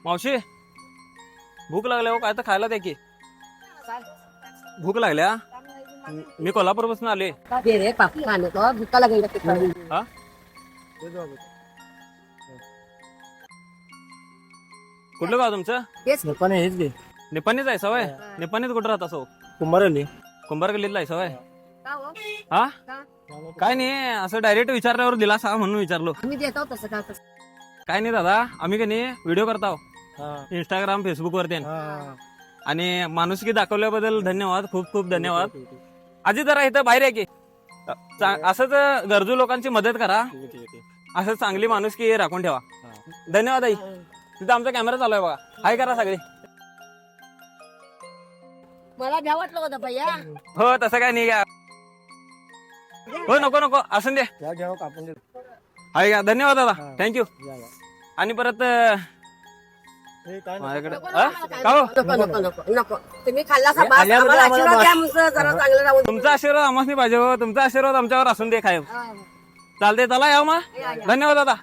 मावशी भूक लागल्या हो, काय तर खायला द्या की. भूक लागल्या. मी कोल्हापूर पासून आले. दे रे पापी खाने को भूका लगेगा. हा कुठलं गाव तुमचं? तेच पण हेच घे निपाणीच आहे सवय. निपाणीत कुठं राहत असो? कुंभारली कुंभार गल्लीतला आहे सवय. का हो? हा का? काय नाही, असं डायरेक्ट विचारल्यावर दिला सा म्हणून विचारलो. आम्ही देतो तसं का तसं. काय नाही दादा, आम्ही का नाही व्हिडिओ करताव इंस्टाग्राम फेसबुक वरती. आणि माणुसकी दाखवल्याबद्दल धन्यवाद, खूप खूप धन्यवाद. आजी जरा इथं बाहेर आहे की. असंच गरजू लोकांची मदत करा, असं चांगली माणुसकी राखून ठेवा. धन्यवाद आई. तिथं आमचा कॅमेरा चालू आहे बघा. हाय करा सगळे. मला भ्या वाटलं होतं भैया. हो तसं काय नाही का. हो नको नको असून दे. घ्यावं कापून दे. हाय का. धन्यवाद दादा, थँक्यू. आणि परत माझ्याकडे का हो? नको नको नको नको तुम्ही खाल्ला सा बास. आम्हाला आशीर्वाद द्या आमचं जरा चांगलं राहून. तुमचा आशीर्वाद आम्हाला पाहिजे हो. तुमचा आशीर्वाद आमच्यावर असून दे. काय चालते, चला या मग. धन्यवाद दादा.